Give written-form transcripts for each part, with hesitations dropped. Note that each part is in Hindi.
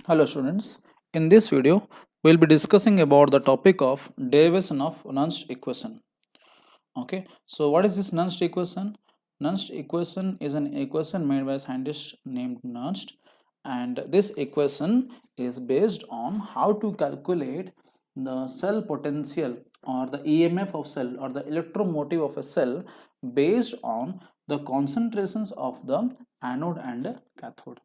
Hello students, in this video we will be discussing about the topic of derivation of Nernst equation. Okay, so what is this Nernst equation? Nernst equation is an equation made by a scientist named Nernst, and this equation is based on how to calculate the cell potential or the EMF of cell or the electromotive of a cell based on the concentrations of the anode and cathode.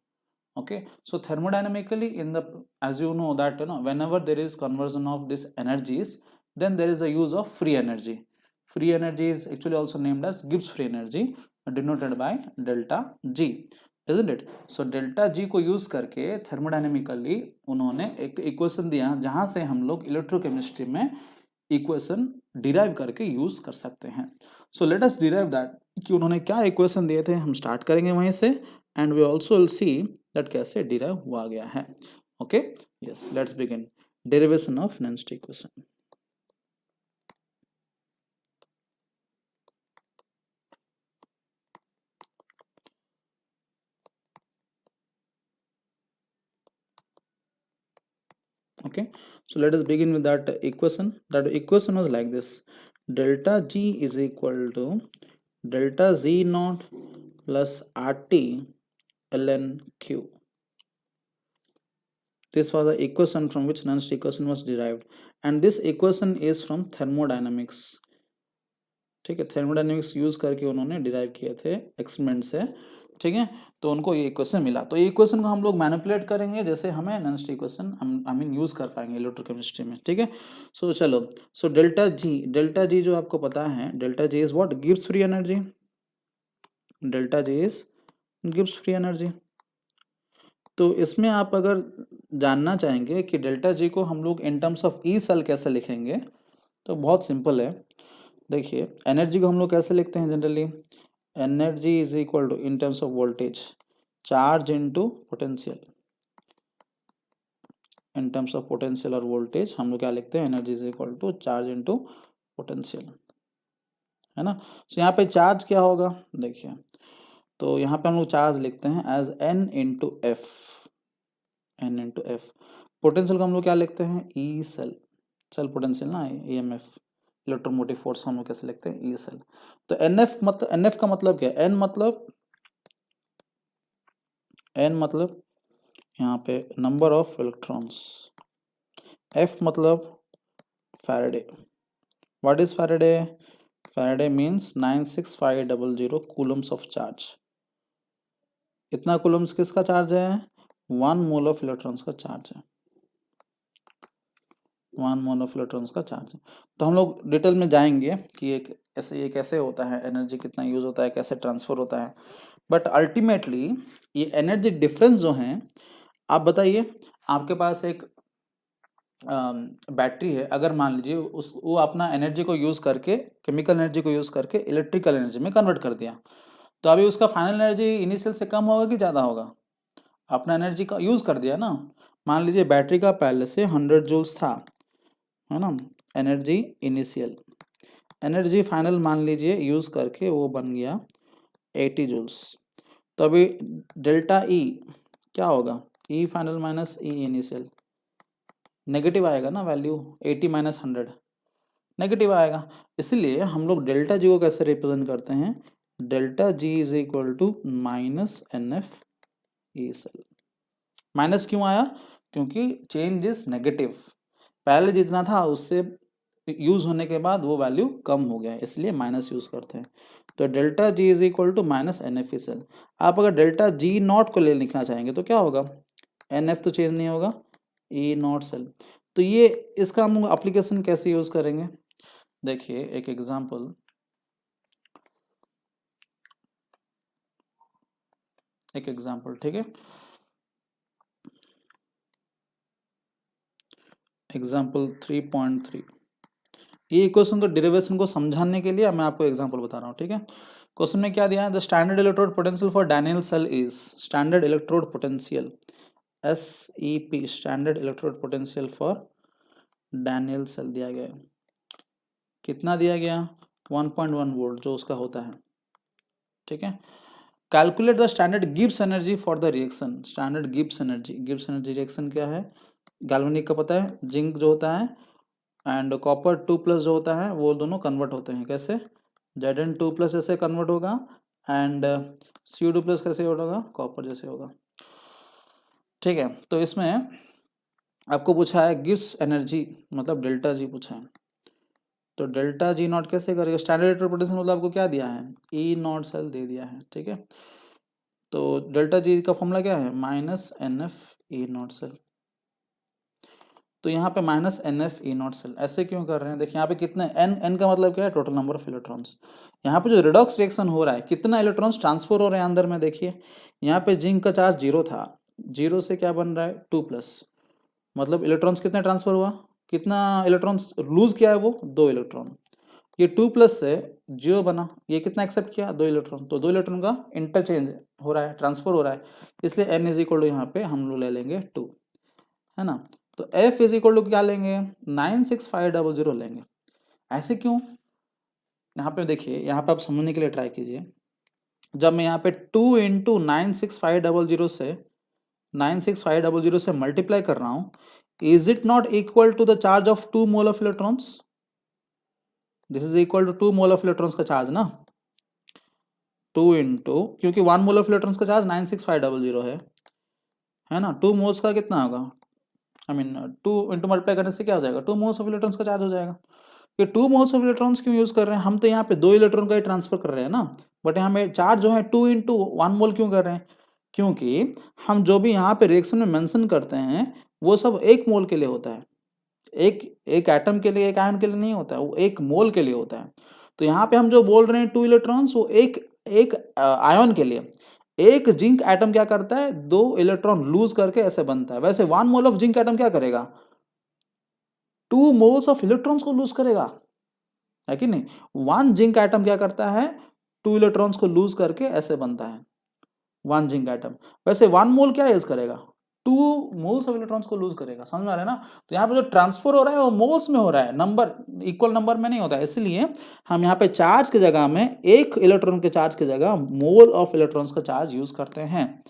Okay, so thermodynamically in the, as you know that whenever there is conversion of these energies, then there is a use of free energy. Free energy is actually also named as Gibbs free energy, denoted by delta G, isn't it? So delta G को यूज करके थर्मोडायनेमिकली उन्होंने एक इक्वेशन दिया जहां से हम लोग इलेक्ट्रोकेमिस्ट्री में इक्वेशन डिराइव करके यूज कर सकते हैं. So let us derive that कि उन्होंने क्या इक्वेशन दिए थे. हम स्टार्ट करेंगे वहीं से and we also will see that कैसे डिराइव हुआ गया है. Okay, yes, let's begin. Derivation of next equation. Okay, so let us begin with that equation. That equation was like this: delta G is equal to delta Z naught plus RT ln Q. This was the equation from which Nernst equation was derived, and this equation is from thermodynamics. ठीक है, थर्मोडायनेमिक्स यूज करके उन्होंने डिराइव किए थे एक्सपेरिमेंट से. ठीक है, तो उनको ये इक्वेशन मिला. तो ये इक्वेशन को हम लोग मैनिपुलेट करेंगे जैसे हमें Nernst equation I mean use कर पाएंगे इलेक्ट्रोकेमिस्ट्री में. ठीक है, सो चलो. सो डेल्टा जी जो आपको पता है, delta G is what? Gibbs free energy. Delta G is Gibbs free energy. तो इसमें आप अगर जानना चाहेंगे कि डेल्टा जी को हम लोग in terms of E cell कैसे लिखेंगे, तो बहुत सिंपल है. देखिए, एनर्जी को हम लोग कैसे लिखते हैं generally? Energy is equal to, in terms of voltage, charge into potential. In terms of potential और वोल्टेज हम लोग क्या लिखते हैं? Energy is equal to charge into potential, है ना. तो यहाँ पे चार्ज क्या होगा? देखिए, तो यहाँ पे हम लोग चार्ज लिखते हैं as N into F. N into F. Potential को हम लोग क्या लिखते हैं? E cell. सेल पोटेंशियल ना, E M F, electromotive force हम लोग कैसे लिखते हैं? E cell. तो एन एफ मतलब, एन एफ का मतलब क्या है? एन मतलब यहाँ पे नंबर ऑफ इलेक्ट्रॉन्स. एफ मतलब Faraday. What is Faraday? Faraday means 96500 coulombs of charge. इतना कूलम्स किसका चार्ज है? 1 मोल ऑफ इलेक्ट्रॉन्स का चार्ज है. 1 मोल ऑफ इलेक्ट्रॉन्स का चार्ज है. तो हम लोग डिटेल में जाएंगे कि ये कैसे होता है, एनर्जी कितना यूज होता है, कैसे ट्रांसफर होता है. बट अल्टीमेटली ये एनर्जी डिफरेंस जो है, आप बताइए, आपके पास एक बैटरी है, अगर मान लीजिए वो अपना एनर्जी को यूज करके, केमिकल एनर्जी को यूज करके इलेक्ट्रिकल एनर्जी में कन्वर्ट कर दिया, तो अभी उसका फाइनल एनर्जी इनिशियल से कम होगा कि ज़्यादा होगा? अपना एनर्जी का यूज कर दिया ना. मान लीजिए बैटरी का पहले से 100 जूल्स था, है ना, एनर्जी इनिशियल. एनर्जी फाइनल मान लीजिए यूज करके वो बन गया 80 जूल्स. तो अभी डेल्टा ई क्या होगा? E final minus E initial. Negative आएगा ना वैल्यू. 80 माइनस 100 नेगेटिव आएगा. इसलिए हम लोग डेल्टा जी को कैसे रिप्रेजेंट करते हैं? Delta G is equal to minus N F E cell. Minus क्यों आया? क्योंकि चेंज इज नेगेटिव. पहले जितना था उससे यूज होने के बाद वो वैल्यू कम हो गया, इसलिए माइनस यूज करते हैं. तो delta G is equal to minus N F E cell. आप अगर डेल्टा जी नॉट को ले लिखना चाहेंगे तो क्या होगा? एन एफ तो चेंज नहीं होगा, ई नॉट सेल. तो ये इसका हम एप्लीकेशन कैसे यूज करेंगे? देखिए एक एग्जांपल, ठीक है. एग्जांपल 3.3. ये इक्वेशन को डेरिवेशन को समझाने के लिए मैं आपको एग्जांपल बता रहा हूँ. ठीक है, क्वेश्चन में क्या दिया है? The standard electrode potential for Daniell cell is, standard electrode potential SEP, standard electrode potential for Daniell cell दिया गया है. कितना दिया गया? 1.1 वोल्ट जो उसका होता है. ठीक है, calculate the standard Gibbs energy for the reaction. Standard Gibbs energy reaction क्या है, गैल्वेनिक का पता है, जिंक जो होता है एंड कॉपर 2+ जो होता है वो दोनों कन्वर्ट होते हैं, कैसे, Zn2+ ऐसे कन्वर्ट होगा एंड Cu2+ कैसे होगा, कॉपर जैसे होगा। ठीक है, तो इसमें आपको पूछा है गिब्स एनर्जी मतलब डेल्टा जी पूछा है, तो डेल्टा जी नॉट कैसे करेगा, स्टैंडर्ड इलेक्ट्रोड पोटेंशियल मतलब आपको क्या दिया है, ई नॉट सेल दे दिया है। ठीक है, तो डेल्टा जी का फॉर्मूला क्या है, -NF ई नॉट सेल। तो यहाँ पे -NF ई नॉट सेल ऐसे क्यों कर रहे हैं, देखिए यहाँ पे कितने n का मतलब क्या है, टोटल नंबर ऑफ इलेक्ट्रॉन्स। यहाँ पे जो रिडॉक्स रिएक्शन हो रहा है कितना इलेक्ट्रॉन्स ट्रांसफर हो रहे हैं अंदर में, देखिए यहाँ पे जिंक का चार्ज 0 था, 0 से क्या बन रहा है 2+, मतलब इलेक्ट्रॉन्स कितने ट्रांसफर हुआ, कितना इलेक्ट्रॉन्स लूज किया है वो 2 इलेक्ट्रॉन, ये 2+ से 0 बना, ये कितना एक्सेप्ट किया 2 इलेक्ट्रॉन, तो 2 इलेक्ट्रॉन का इंटरचेंज हो रहा है, ट्रांसफर हो रहा है, इसलिए n इज इक्वल टू यहाँ पे हम लोग ले लेंगे 2, है ना। तो F इज इक्वल टू क्या लेंगे, 96500 लेंगे। ऐसे क्यों, यहाँ पे देखिए, यहाँ पे आप समझने के लिए ट्राई कीजिए, जब मैं यहाँ पे 2 इंटू 96500 से मल्टीप्लाई कर रहा हूँ, is it not equal to the charge of 2 mole of electrons, this is equal to 2 mole of electrons का चार्ज ना, 2 इंटू, क्योंकि 1 मोल ऑफ इलेक्ट्रॉन्स का चार्ज 96500 है ना, 2 मोल्स का कितना होगा, आई मीन 2 इंटू मल्टीप्लाई करने से क्या हो जाएगा, 2 मोल्स ऑफ इलेक्ट्रॉन्स का चार्ज हो जाएगा। ये 2 मोल्स ऑफ इलेक्ट्रॉन्स क्यों यूज कर रहे हैं, हम तो यहाँ पे 2 इलेक्ट्रॉन का ही ट्रांसफर कर रहे हैं ना, बट यहाँ पे चार्ज जो है 2 इंटू 1 मोल क्यों कर रहे हैं, क्योंकि हम जो भी यहाँ पे रिएक्शन में मेंशन करते हैं वो सब 1 मोल के लिए होता है, एक एक एटम के लिए, एक आयन के लिए नहीं होता है, वो 1 मोल के लिए होता है। तो यहाँ पे हम जो बोल रहे हैं 2 इलेक्ट्रॉन्स, वो एक एक आयन के लिए, एक जिंक एटम क्या करता है 2 इलेक्ट्रॉन लूज करके ऐसे बनता है, वैसे 1 मोल ऑफ जिंक एटम क्या करेगा, 2 मोल्स ऑफ इलेक्ट्रॉन्स को लूज करेगा, है कि नहीं। 1 जिंक एटम क्या करता है 2 इलेक्ट्रॉन्स को लूज करके ऐसे बनता है 1 जिंक एटम, वैसे 1 मोल क्या यूज करेगा, 2 मोल्स ऑफ इलेक्ट्रॉन्स को लूज करेगा, समझ में आ रहा है ना। तो यहाँ पे जो ट्रांसफर हो रहा है वो मोल्स में हो रहा है, नंबर इक्वल नंबर में नहीं होता है, इसलिए हम यहाँ पे चार्ज की जगह में एक इलेक्ट्रॉन के चार्ज की जगह मोल ऑफ इलेक्ट्रॉन्स का चार्ज यूज करते हैं,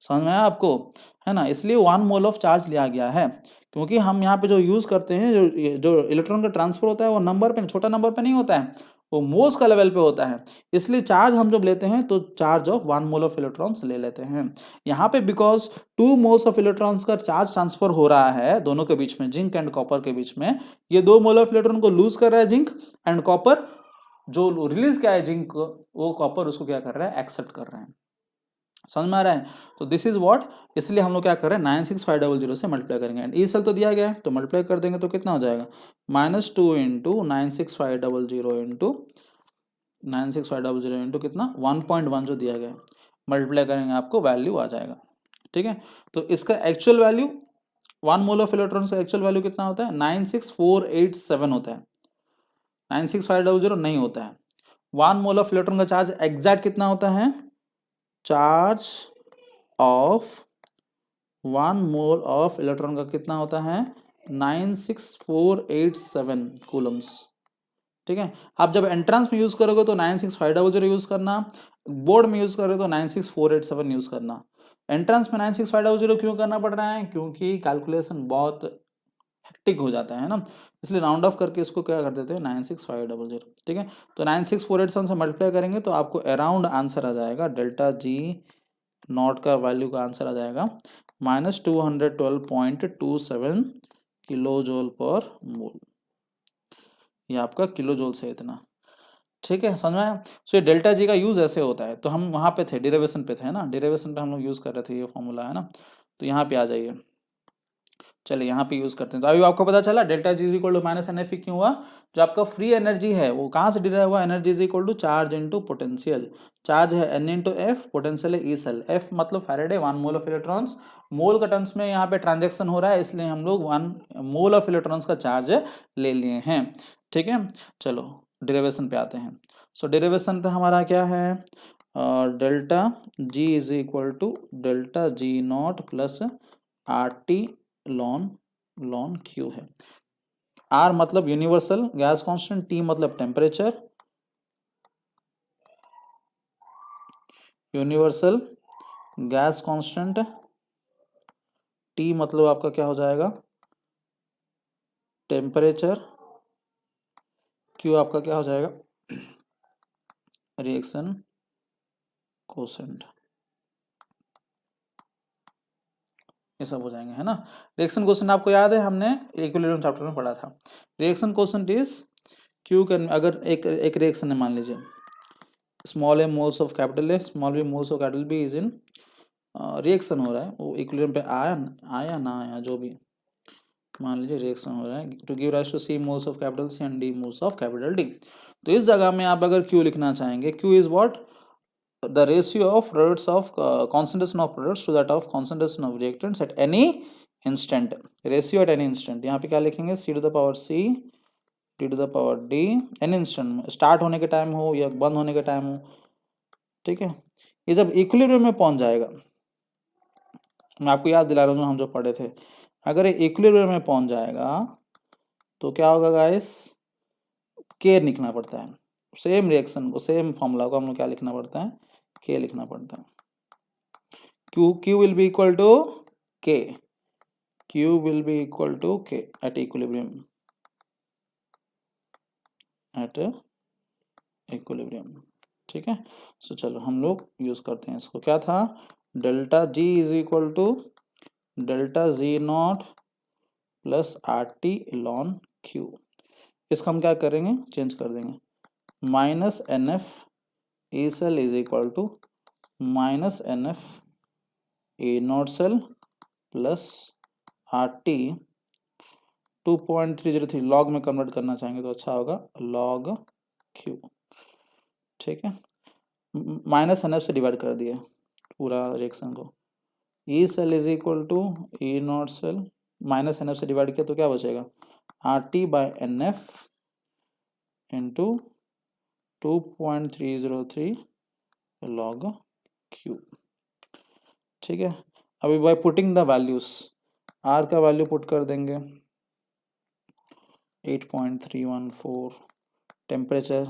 समझ में आया आपको, है ना। इसलिए 1 मोल ऑफ चार्ज लिया गया है, क्योंकि हम यहाँ पे जो यूज करते हैं, जो इलेक्ट्रॉन का ट्रांसफर होता है वो नंबर पे, छोटा नंबर पे नहीं होता है, वो मोल्स का लेवल पे होता है, इसलिए चार्ज हम जब लेते हैं तो charge of 1 mole of electrons ले लेते हैं। यहाँ पे बिकॉज 2 मोल्स ऑफ इलेक्ट्रॉन्स का चार्ज ट्रांसफर हो रहा है दोनों के बीच में, जिंक एंड कॉपर के बीच में, ये 2 मोल ऑफ इलेक्ट्रॉन को लूज कर रहा है जिंक, एंड कॉपर जो रिलीज किया है जिंक वो कॉपर उसको क्या कर रहा है, एक्सेप्ट कर रहे हैं, समझ में आ रहा है। तो दिस इज व्हाट, इसलिए हम लोग क्या कर रहे हैं 96500 से मल्टीप्लाई करेंगे, एंड ई सेल तो दिया गया है तो मल्टीप्लाई कर देंगे तो कितना हो जाएगा, -2 इंटू 96500 इंटू 96500 इंटू कितना 1.1 जो दिया गया है, मल्टीप्लाई करेंगे आपको वैल्यू आ जाएगा। ठीक है, तो इसका actual value 1 mole of electron का एक्चुअल वैल्यू कितना होता है 96487 होता है, 96500 नहीं होता है। 1 मोल ऑफ इलेक्ट्रॉन का चार्ज एग्जैक्ट कितना होता है, charge of 1 mole of electron का कितना होता है 96487 कूलम्स। ठीक है, आप जब एंट्रेंस में यूज करोगे तो 96500 यूज करना, बोर्ड में यूज करोगे तो 96487 यूज करना। एंट्रेंस में 96500 क्यों करना पड़ रहा है, क्योंकि कैलकुलेशन बहुत हेक्टिक हो जाता है ना, इसलिए राउंड ऑफ करके इसको क्या कर देते हैं 96500। ठीक है, तो 96487 से मल्टीप्लाई करेंगे तो आपको अराउंड आंसर आ जाएगा, डेल्टा जी नॉट का वैल्यू का आंसर आ जाएगा -212.27 किलो जूल पर मोल, ये आपका किलो जूल से इतना। ठीक है, समझ में आया। सो ये डेल्टा जी का यूज ऐसे होता है, तो हम वहाँ पे थे डेरिवेशन पे थे ना, डेरिवेशन पे हम लोग यूज कर रहे थे ये फॉर्मूला, है ना। तो यहाँ पे आ जाइए, चलिए यहाँ पे यूज करते हैं। तो अभी आपको पता चला delta G is equal to -NFE क्यों हुआ, जो आपका फ्री एनर्जी है वो कहाँ से डिराइव हुआ, energy is equal to charge into potential, charge है N इंटू एफ, पोटेंशियल है ई सेल, एफ मतलब Faraday 1 mole of electrons, mole का टर्म्स में यहाँ पे ट्रांजेक्शन हो रहा है, इसलिए हम लोग 1 मोल ऑफ इलेक्ट्रॉन्स का चार्ज ले लिए हैं। ठीक है, चलो डेरिवेशन पे आते हैं। सो डेरिवेशन पे हमारा क्या है, delta G is equal to delta G not plus RT ln Q है। आर मतलब यूनिवर्सल गैस कांस्टेंट, टी मतलब temperature, universal gas constant, T मतलब आपका क्या हो जाएगा, टेम्परेचर, Q आपका क्या हो जाएगा, रिएक्शन कोसेंट, ये सब हो जाएंगे, है ना। रिएक्शन कोसेंट आपको याद है, हमने इक्विलिब्रियम चैप्टर में पढ़ा था। Reaction quotient is Q can, अगर एक रिएक्शन है, मान लीजिए small m moles of capital A, small b moles of capital B is in reaction हो रहा है, वो इक्विलिब्रियम पे आया ना आया, जो भी मान लीजिए रिएक्शन हो रहा है, to give rise to C moles of capital C and D moles of capital D। तो इस जगह में आप अगर Q लिखना चाहेंगे, Q is what, the ratio of products of concentration of products to that of concentration of reactants at any instant, ratio at any instant। यहाँ पे क्या लिखेंगे, C to the power C D to the power D, any instant में, स्टार्ट होने के टाइम हो या बंद होने के टाइम हो, ठीक है। ये जब इक्विलिब्रियम में पहुंच जाएगा, मैं आपको याद दिला रहा हूँ हम जो पढ़े थे, अगर ये इक्विलिब्रियम में पहुंच जाएगा तो क्या होगा गाइस, K लिखना पड़ता है, सेम रिएक्शन को, सेम फॉर्मूला को हम लोग क्या लिखना पड़ता है, K लिखना पड़ता है। Q will be equal to K, Q will be equal to K at equilibrium, at equilibrium, ठीक है। सो चलो हम लोग यूज करते हैं इसको, क्या था, delta G is equal to delta Z not plus RT ln Q। इसका हम क्या करेंगे, चेंज कर देंगे, minus NF E cell is equal to minus NF A not cell plus RT 2.303 log में कन्वर्ट करना चाहेंगे तो अच्छा होगा, log Q, ठीक है। माइनस NF से डिवाइड कर दिया पूरा रिएक्शन को, E cell is equal to E not cell, minus NF से डिवाइड किया तो क्या बचेगा, RT by NF into 2.303 log Q, ठीक है। अभी by putting the values, R का वैल्यू पुट कर देंगे 8.314, temperature,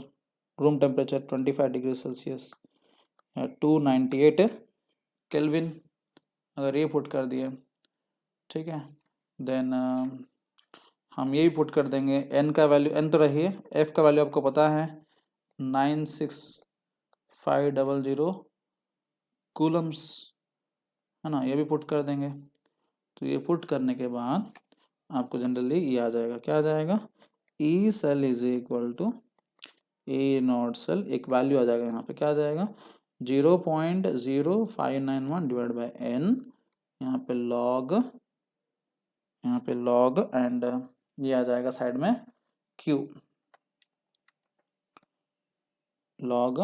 room temperature 25 degree Celsius, 298 Kelvin, अगर ये पुट कर दिए, ठीक है। देन हम ये भी पुट कर देंगे, n का वैल्यू, n तो रही है, f का वैल्यू आपको पता है 96500 कूलम्स, है ना, ये भी पुट कर देंगे। तो ये पुट करने के बाद आपको जनरली ये आ जाएगा, क्या आ जाएगा, E cell is equal to A not cell, एक वैल्यू आ जाएगा यहाँ पे, क्या आ जाएगा, 0.0591 डिवाइड बाई n, यहाँ पे log एंड ये आ जाएगा साइड में Q, log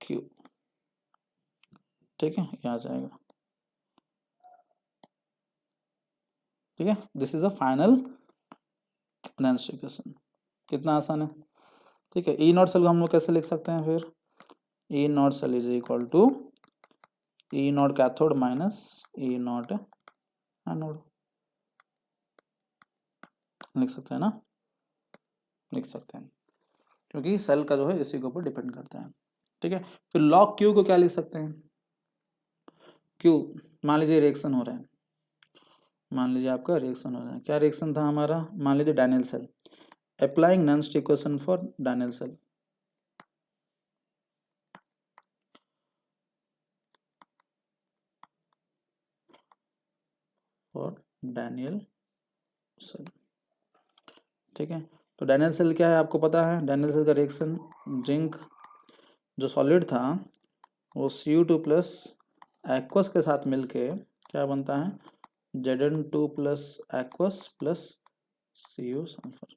Q, ठीक है, ये आ जाएगा, ठीक है। This is a final analysis equation, कितना आसान है, ठीक है। E नॉट सेल को हम लोग कैसे लिख सकते हैं फिर, E not cell is equal to E naught cathode minus E naught anode, लिख सकते हैं ना, लिख सकते हैं, क्योंकि सेल का जो है इसी के ऊपर डिपेंड करता है, ठीक है। फिर log Q को क्या लिख सकते हैं, Q, मान लीजिए रिएक्शन हो रहा है, मान लीजिए आपका रिएक्शन हो रहा है, क्या रिएक्शन था हमारा, मान लीजिए Daniell cell, applying Nernst equation for Daniell cell, for Daniell cell, ठीक है। तो डैनियल सेल क्या है आपको पता है, डैनियल सेल का रिएक्शन, जिंक जो सॉलिड था वो Cu2 प्लस एक्वस के साथ मिलके क्या बनता है, Zn2 plus aqueous plus Cu sulphur.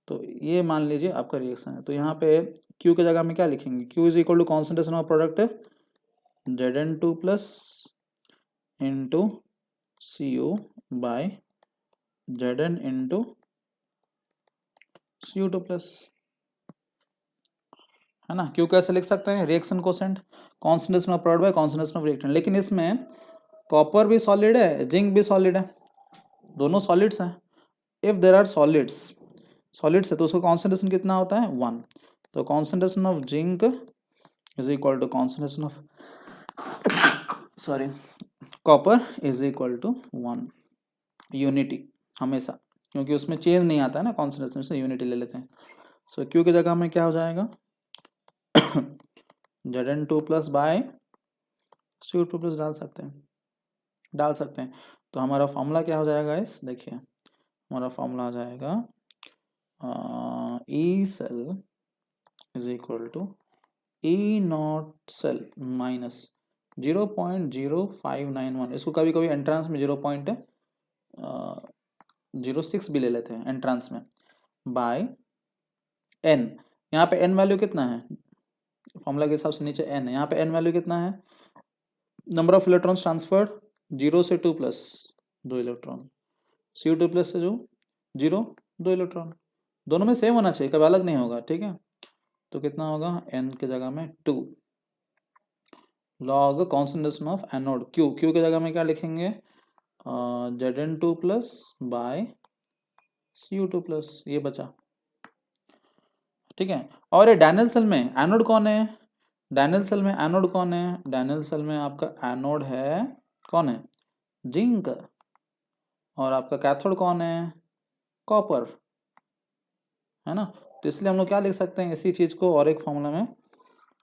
तो ये मान लीजिए आपका रिएक्शन है, तो यहाँ पे Q के जगह में क्या लिखेंगे, Q is equal to concentration of product Zn2 plus into Cu by Zn into Cu2 plus, है ना। Q कैसे लिख सकते हैं, reaction quotient, concentration of product by concentration of reactant, लेकिन इसमें कॉपर भी सॉलिड है, जिंक भी सॉलिड है, दोनों सॉलिड्स हैं। इफ देर आर सॉलिड्स है तो उसका कॉन्सेंट्रेशन कितना होता है, 1, तो concentration of zinc is equal to concentration of sorry copper is equal to 1 unity हमेशा, क्योंकि उसमें चेंज नहीं आता है ना कॉन्सेंट्रेशन से, यूनिटी ले लेते हैं। सो क्यू की जगह में क्या हो जाएगा Zn2 plus by Cu2 plus डाल सकते हैं। तो हमारा फॉर्मूला क्या हो जाएगा इस, देखिए हमारा फॉर्मूला आ जाएगा E cell is equal to E naught cell minus 0.0591, इसको कभी कभी एंट्रांस में 0.06 भी ले लेते हैं एंट्रांस में, बाय एन। यहाँ पे एन वैल्यू कितना है फॉर्मूला के हिसाब से, नीचे एन है, यहाँ पे एन वैल्यू कितना है, नंबर ऑफ इलेक्ट्रॉन्स ट्रांसफर्ड 0 से 2 प्लस 2 इलेक्ट्रॉन, Cu2 प्लस से जो 0 2 इलेक्ट्रॉन, दोनों में सेम होना चाहिए, कभी अलग नहीं होगा, ठीक है। तो कितना होगा n के जगह में 2 log concentration of anode Q की जगह में क्या लिखेंगे Zn2 plus by Cu2 plus, ये बचा, ठीक है। और ये डैनियल सेल में एनोड कौन है, डैनियल सेल में एनोड कौन है, डैनियल सेल में आपका एनोड है कौन है, जिंक, और आपका कैथोड कौन है, कॉपर, है ना। तो इसलिए हम लोग क्या लिख सकते हैं इसी चीज को और एक फॉर्मूला में,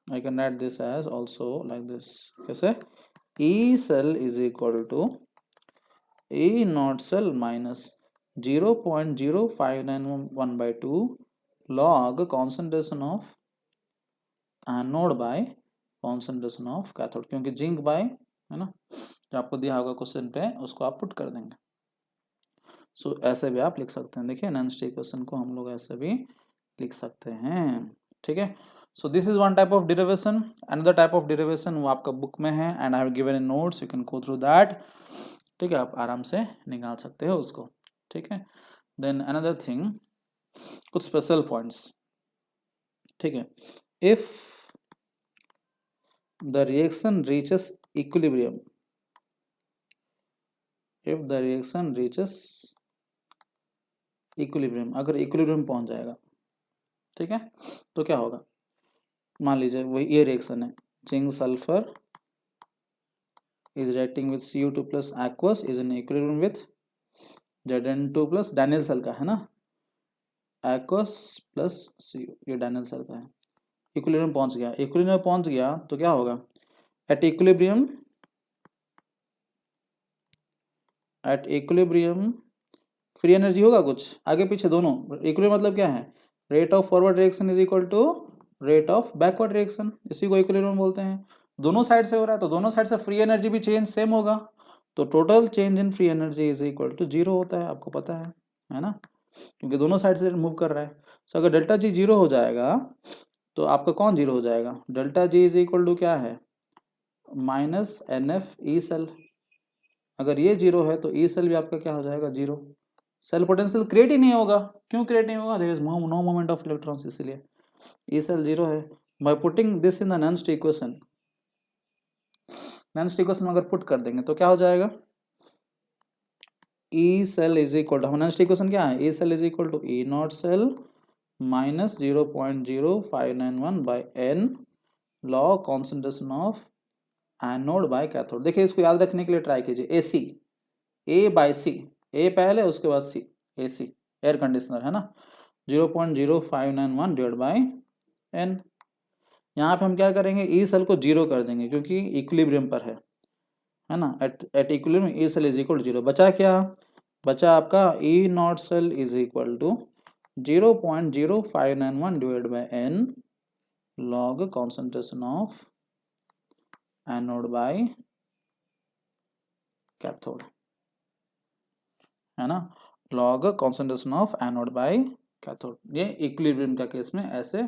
I can write this as also like this, कैसे, E cell is equal to E naught cell minus 0.0591/2 log concentration of anode by concentration of cathode, क्योंकि जिंक बाय, है ना, जो आपको दिया होगा क्वेश्चन पे उसको आप पुट कर देंगे। सो ऐसे भी आप लिख सकते हैं, देखिए नॉन स्टिक क्वेश्चन को हम लोग ऐसे भी लिख सकते हैं, ठीक है। So this is one type of derivation, another type of derivation वो आपका बुक में है and I have given in notes, you can go through that, ठीक है, आप आराम से निकाल सकते हो उसको, ठीक है। देन अनदर थिंग, कुछ स्पेशल पॉइंट्स, ठीक है, if the reaction reaches equilibrium, if the reaction reaches equilibrium, अगर इक्विलिब्रियम पहुंच जाएगा, ठीक है, तो क्या होगा, मान लीजिए वही ये रिएक्शन है, zinc sulphur is reacting with Cu2 plus aqueous is in equilibrium with Zn2 plus Daniell cell का है ना, aqueous plus Cu, ये डैनियल सेल का है, इक्विलिब्रियम पहुंच गया, इक्विलिब्रियम पहुंच गया तो क्या होगा, एट इक्विलिब्रियम फ्री एनर्जी होगा कुछ आगे पीछे दोनों, इक्विलिब्रियम मतलब क्या है, rate of forward reaction is equal to rate of backward reaction, इसी को इक्विलिब्रियम बोलते हैं। दोनों साइड से हो रहा है तो दोनों साइड से फ्री एनर्जी भी चेंज सेम होगा, तो total change in free energy is equal to 0 होता है, आपको पता है ना, क्योंकि दोनों साइड से मूव कर रहा है। सो अगर डेल्टा जी 0 हो जाएगा तो आपका कौन 0 हो जाएगा, delta G is equal to क्या है, माइनस NF ई सेल, अगर ये 0 है तो ई सेल भी आपका क्या हो जाएगा 0, सेल पोटेंशियल क्रिएट ही नहीं होगा, क्यों क्रिएट नहीं होगा, there is no movement of electrons, इसलिए ई सेल 0 है। By putting this in the नॉन स्टिक इक्वेशन, नॉन स्टिक इक्वेशन में अगर पुट कर देंगे तो क्या हो जाएगा, E cell is equal to, हम नॉन स्टिक इक्वेशन क्या है, E cell is equal to E naught cell minus 0.0591/n log concentration of anode by cathode. देखिए इसको याद रखने के लिए ट्राई कीजिए, AC, A/C, A पहले उसके बाद C, AC एयर कंडीशनर है ना, 0.0591 डिवाइड बाय n। यहाँ पे हम क्या करेंगे, ई सेल को 0 कर देंगे क्योंकि इक्विलिब्रियम पर है ना, at equilibrium E cell is equal to 0, बचा क्या, बचा आपका E naught cell is equal to 0.0591 divide by n log concentration of anode by cathode, है ना, log concentration of anode by cathode, ये इक्विलिब्रियम का केस में ऐसे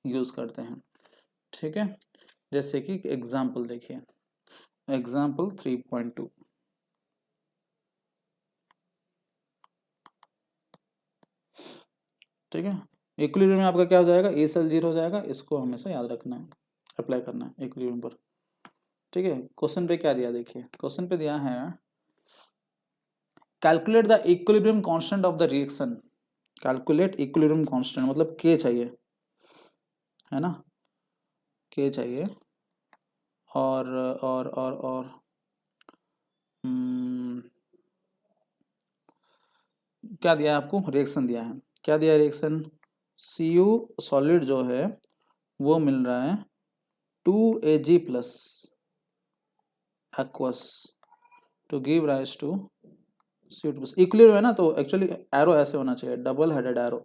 यूज करते हैं, ठीक है। जैसे कि एग्जांपल देखिए, एग्जांपल 3.2, ठीक है, इक्विलिब्रियम में आपका क्या हो जाएगा, ए सेल 0 हो जाएगा, इसको हमेशा याद रखना है, अप्लाई करना है इक्विलिब्रियम पर, ठीक है। क्वेश्चन पे क्या दिया, देखिए क्वेश्चन पे दिया है calculate the equilibrium constant of the reaction, calculate equilibrium constant मतलब के चाहिए, है ना, के चाहिए और हम्म, क्या दिया है आपको, रिएक्शन दिया है, क्या दिया है रिएक्शन, सी यू सॉलिड जो है वो मिल रहा है 2Ag plus aqueous to give rise to CO2 plus. Equilibrium है ना, तो एक्चुअली एरो ऐसे होना चाहिए, डबल हेडेड एरो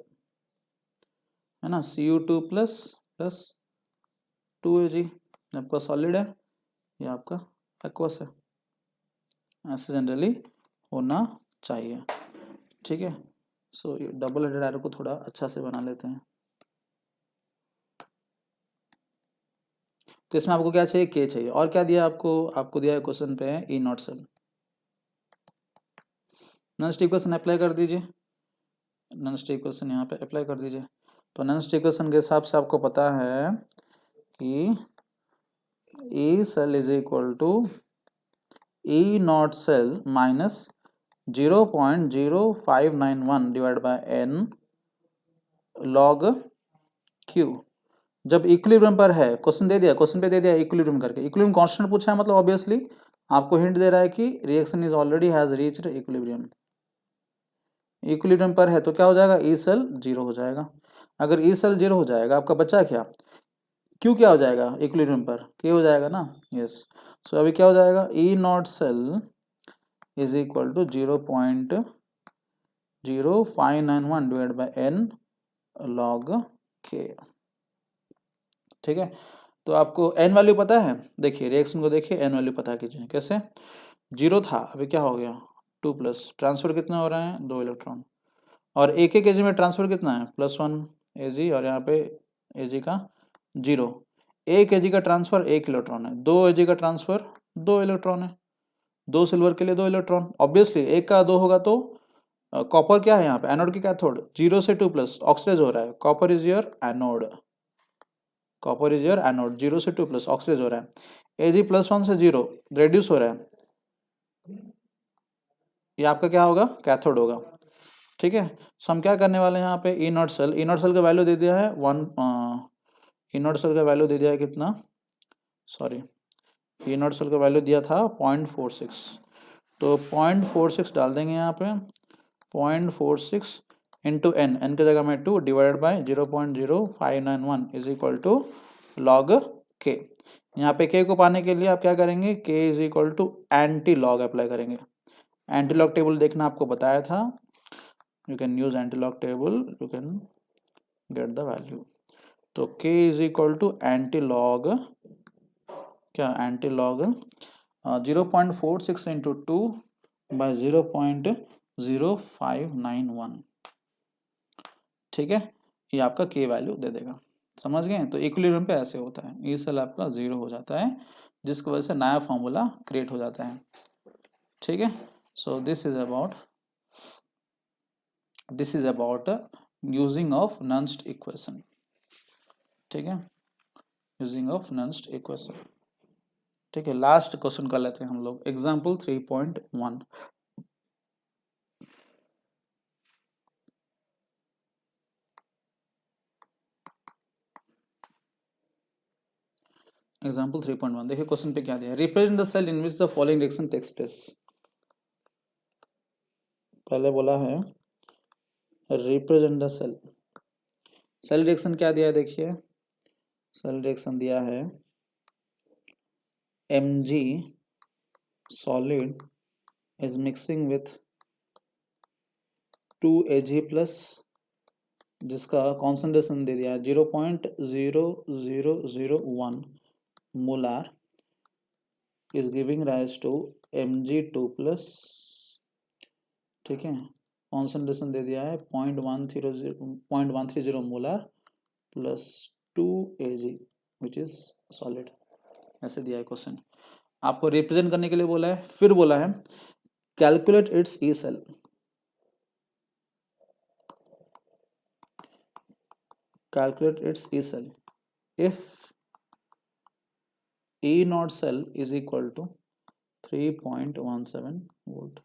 है ना, CO2 प्लस प्लस 2Ag, आपका सॉलिड है, ये आपका aqueous है, ऐसे जनरली होना चाहिए। ठीक है, सो ये डबल हेडेड एरो को थोड़ा अच्छा से बना लेते हैं। तो इसमें आपको क्या चाहिए, के चाहिए, और क्या दिया आपको दिया है क्वेश्चन पे है E naught cell. Non stick question apply कर दीजिए, नॉन स्टिक क्वेश्चन यहाँ पे अप्लाई कर दीजिए। तो नॉन स्टिक क्वेश्चन के हिसाब से आपको पता है कि E cell is equal to E naught cell minus 0.0591 divide by N log Q. जब इक्विलिब्रियम पर है, क्वेश्चन दे दिया, क्वेश्चन पे दे दिया इक्विलिब्रियम करके, इक्विलिब्रियम कांस्टेंट पूछा है, मतलब ऑब्वियसली आपको हिंट दे रहा है कि reaction is already has reached equilibrium. Equilibrium पर है तो क्या हो जाएगा, ई सेल जीरो हो जाएगा। अगर ई सेल जीरो हो जाएगा, आपका बचा क्या, क्यू क्या हो जाएगा इक्विलिब्रियम पर, के हो जाएगा ना, यस। सो अभी क्या हो जाएगा, E naught cell is equal to 0.0591 divide by N log K. ठीक है, तो आपको एन वैल्यू पता है, देखिए रिएक्शन को देखिए, एन वैल्यू पता कीजिए कैसे, जीरो था अभी क्या हो गया 2 प्लस, ट्रांसफर कितना हो रहा है 2 इलेक्ट्रॉन, और एक एक एजी में ट्रांसफर कितना है +1 एजी, और यहाँ पे एजी का जीरो, एक एजी का ट्रांसफर 1 इलेक्ट्रॉन है, 2 एजी का ट्रांसफर 2 इलेक्ट्रॉन है, 2 सिल्वर के लिए 2 इलेक्ट्रॉन, ऑब्वियसली एक का 2 होगा तो कॉपर क्या है यहाँ पे, एनोड की कैथोड, 0 से 2 प्लस ऑक्सीडाइज हो रहा है, copper is your anode, copper is your anode, 0 से 2 प्लस ऑक्सीडाइज हो रहा है, एजी +1 से 0 रेड्यूस हो रहा है, ये आपका क्या होगा, कैथोड होगा। ठीक है, सो हम क्या करने वाले हैं यहाँ पे, E naught cell, E naught cell का वैल्यू दे दिया है 1, ई नॉट सेल का वैल्यू दे दिया है कितना, सॉरी, ई नॉट सेल का वैल्यू दिया था 0.46, तो 0.46 डाल देंगे यहाँ पे, 0.46 इंटू एन, एन की जगह में 2 divided by 0.0591 is equal to log K. यहाँ पे के को पाने के लिए आप क्या करेंगे, K is equal to antilog apply करेंगे। एंटी लॉग टेबल देखना आपको बताया था, you can use anti-log table, you can get the value। तो k is equal to anti-log, क्या anti-log 0.46 इंटू 2 बाय 0.0591। ठीक है, ये आपका k वैल्यू दे देगा, समझ गए। तो इक्विलिब्रियम पे ऐसे होता है, ई सेल आपका जीरो हो जाता है, जिसकी वजह से नया फॉर्मूला क्रिएट हो जाता है। ठीक है, so this is about using of Nernst equation. ठीक है, यूजिंग ऑफ नॉन्स्ट इक्वेशन। ठीक है, लास्ट क्वेश्चन कर लेते हैं हम लोग, एग्जाम्पल 3.1। एग्जाम्पल 3.1 देखिए क्वेश्चन पे क्या दिया है, represent the cell in which the following reaction takes place. पहले बोला है represent the cell, cell reaction क्या दिया है, देखिए सेल रिएक्शन दिया है Mg solid is mixing with 2Ag plus, जिसका कॉन्सेंट्रेशन दे दिया है 0.0001 molar, is giving rise to Mg2 plus. ठीक है, कॉन्सेंट्रेशन दे दिया है 0.130 molar plus 2Ag which is solid, ऐसे दिया है क्वेश्चन। आपको रिप्रेजेंट करने के लिए बोला है, फिर बोला है calculate its E cell, calculate its E cell if E naught cell is equal to 3.17 volt.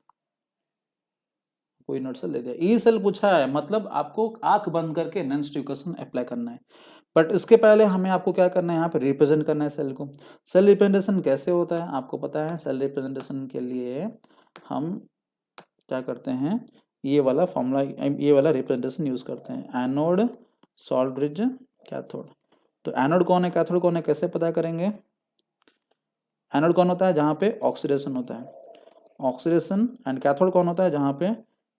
कोई नोट सेल दे दिया। ई सेल पूछा है, मतलब आपको आंख बंद करके नेक्स्ट इक्वेशन अप्लाई करना है। बट इसके पहले हमें आपको क्या करना है, यहाँ पे रिप्रेजेंट करना है सेल को। सेल रिप्रेजेंटेशन कैसे होता है आपको पता है। सेल रिप्रेजेंटेशन के लिए हम क्या करते हैं, ये वाला फॉर्मूला, ये वाला रिप्रेजेंटेशन यूज करते हैं। Anode, salt bridge, cathode. तो एनोड कौन है, कैथोड कौन है, कैसे पता करेंगे। एनोड कौन होता है, जहाँ पे ऑक्सीडेशन होता है, ऑक्सीडेशन। एंड कैथोड कौन होता है, जहाँ पे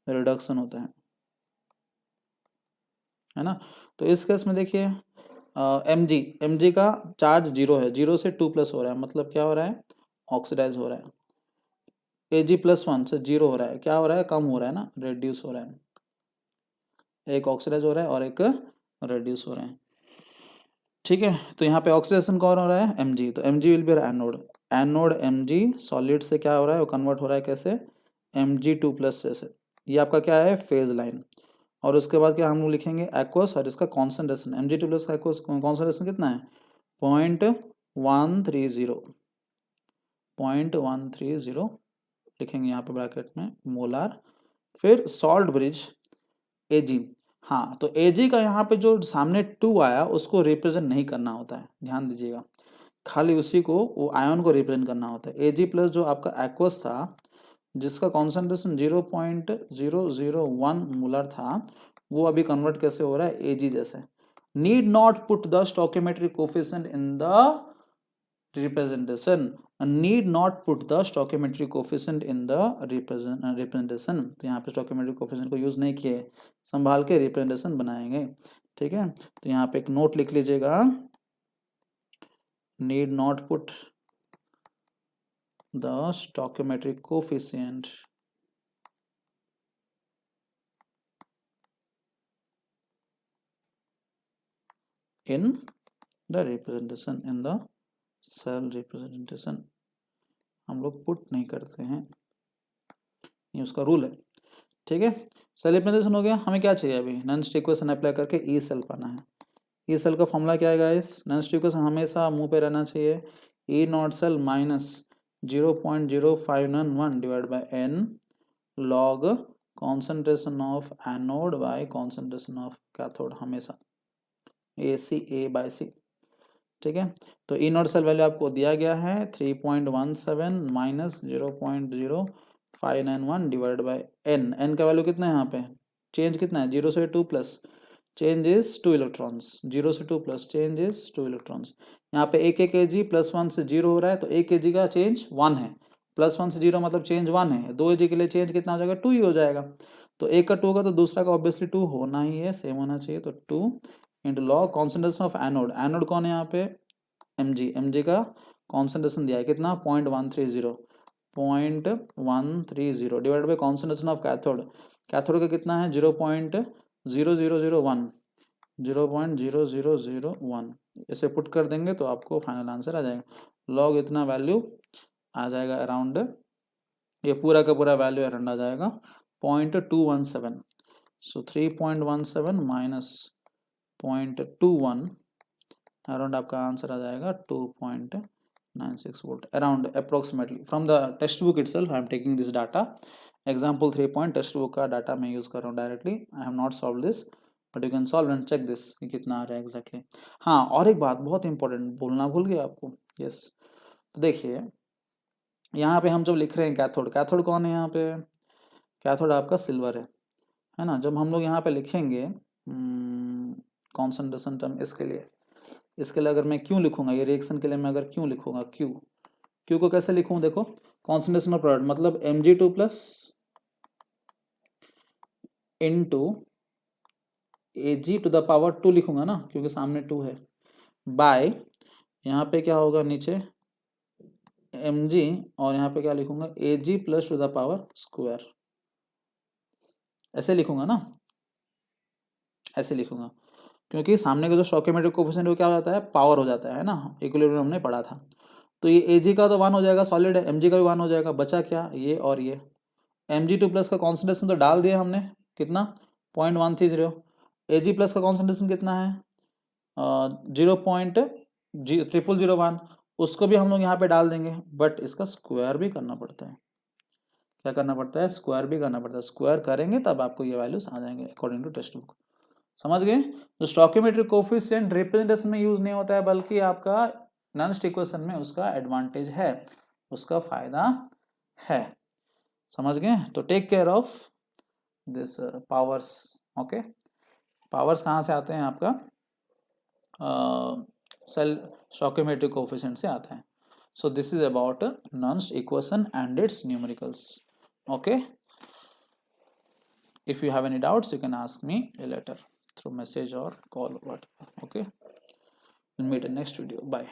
रिडक्शन होता है ना। तो इस केस में देखिए एम जी का चार्ज 0 है, 0 से 2 प्लस हो रहा है, मतलब क्या हो रहा है, ऑक्सीडाइज हो रहा है। Ag+1 से 0 हो रहा है, क्या हो रहा है, कम हो रहा है ना, रेड्यूस हो रहा है। एक ऑक्सीडाइज हो रहा है और एक रेड्यूस हो रहा है, ठीक है। तो यहाँ पे ऑक्सीडेशन कौन हो रहा है, Mg, तो Mg will be anode. Anode Mg solid से क्या हो रहा है, वो कन्वर्ट हो रहा है कैसे, Mg2+ से। ये आपका क्या है, फेज लाइन। और उसके बाद क्या हम लोग लिखेंगे, एक्वस, और इसका कॉन्सेंट्रेशन Mg2+ का एक्वस कॉन्सेंट्रेशन कितना है, 0.130, 0.130 लिखेंगे यहाँ पे ब्रैकेट में, मोलार। फिर सॉल्ट ब्रिज Ag, हाँ तो Ag का यहाँ पे जो सामने 2 आया उसको रिप्रेजेंट नहीं करना होता है, ध्यान दीजिएगा, खाली उसी को, वो आयन को रिप्रेजेंट करना होता है। Ag+ जो आपका एक्वस था, जिसका कॉन्सेंट्रेशन 0.001 मोलर था, वो अभी कन्वर्ट कैसे हो रहा है, Ag जैसे। Need not put the stoichiometric coefficient in the representation, need not put the stoichiometric coefficient in the representation। तो यहाँ पे stoichiometric coefficient को यूज नहीं किए, संभाल के रिप्रेजेंटेशन बनाएंगे, ठीक है। तो यहाँ पे एक नोट लिख लीजिएगा, need not put the stoichiometric coefficient in the representation, in the cell representation हम लोग पुट नहीं करते हैं, ये उसका रूल है, ठीक है। सेल रिप्रेजेंटेशन हो गया, हमें क्या चाहिए अभी, नॉन स्टिक इक्वेशन अप्लाई करके ई सेल पाना है। ई सेल का फॉर्मूला क्या है गाइस, नॉन स्टिक इक्वेशन हमेशा मुंह पे रहना चाहिए, E naught cell minus 0.0591 divide by N log concentration of anode by concentration of cathode, हमेशा A/C, ठीक है। तो ई नॉट सेल वैल्यू आपको दिया गया है 3.17 minus 0.0591 divide by N. N का वैल्यू कितना है यहाँ पे, चेंज कितना है, 0 से 2 प्लस, चेंज इज 2 इलेक्ट्रॉन्स, 0 से 2 प्लस, चेंज इज 2 इलेक्ट्रॉन्स। यहाँ पे 1 kg +1 से 0 हो रहा है, तो 1 kg का चेंज 1 है, +1 से 0 मतलब चेंज 1 है। 2 kg के लिए चेंज कितना हो जाएगा, 2 ही हो जाएगा। तो एक का 2 होगा तो दूसरा का ऑब्वियसली 2 होना ही है, सेम होना चाहिए। तो 2 into log concentration of anode, anode कौन है यहाँ पे, Mg का कॉन्सेंट्रेशन दिया है कितना, 0.130 divide by concentration of cathode, cathode का कितना है 0.0001, 0.0001, इसे पुट कर देंगे तो आपको फाइनल आंसर आ जाएगा। लॉग इतना वैल्यू आ जाएगा अराउंड, ये पूरा का पूरा वैल्यू अराउंड आ जाएगा 0.217। सो 3.17 माइनस 0.21, अराउंड आपका आंसर आ जाएगा 2.96 volt around approximately. From the textbook itself I am taking this data, example 3 textbook का डाटा मैं यूज़ कर रहा हूँ directly, I have not solve this but you can solve and check this कि कितना आ रहा है एग्जैक्टली। हाँ और एक बात बहुत इंपॉर्टेंट बोलना भूल गया आपको, यस। तो देखिए यहाँ पे हम जब लिख रहे हैं कैथोड, कैथोड कौन है यहाँ पे, कैथोड आपका सिल्वर है ना। जब हम लोग यहाँ पे लिखेंगे कॉन्सेंट्रेशन टर्म, इसके लिए अगर मैं क्यों लिखूंगा, ये रिएक्शन के लिए मैं अगर क्यों लिखूंगा, क्यू को कैसे लिखूं, देखो कॉन्सेंट्रेशन ऑफ प्रोडक्ट मतलब Mg2+ इंटू Ag⁴ लिखूंगा ना, क्योंकि सामने 2 है, बाय यहाँ पे क्या होगा नीचे Mg, और यहाँ पे क्या लिखूंगा Ag+², ऐसे लिखूंगा ना, ऐसे लिखूंगा, क्योंकि सामने का जो स्टोइकियोमेट्रिक कोएफिशिएंट वो क्या हो जाता है, पावर हो जाता है ना, इक्विलिब्रियम हमने पढ़ा था। तो ये Ag का तो 1 हो जाएगा, सॉलिड है, Mg का भी 1 हो जाएगा, बचा क्या, ये और ये। Mg2+ का कॉन्सेंट्रेशन तो डाल दिया हमने, कितना 0.130, Ag+ का कॉन्सेंट्रेशन कितना है 0.0001, उसको भी हम लोग यहाँ पे डाल देंगे, बट इसका स्क्वायर भी करना पड़ता है, क्या करना पड़ता है, स्क्वायर भी करना पड़ता है। स्क्वायर करेंगे तब आपको ये वैल्यूज आ जाएंगे अकॉर्डिंग टू टेक्स्ट बुक। समझ गए। तो स्टोइकियोमेट्रिक कोफिशिएंट रिप्रेजेंटेशन में यूज नहीं होता है, बल्कि आपका नॉन इक्वेशन में उसका एडवांटेज है, उसका फायदा है। समझ गए। तो take care of this powers. Okay, powers कहाँ से आते हैं आपका, सेल स्टोइकियोमेट्रिक कोफिशिएंट से आते हैं। So this is about Nernst equation and its numericals. Okay. If you have any doubts, you can ask me later through message or call or whatever. Okay. We'll meet in next video. Bye.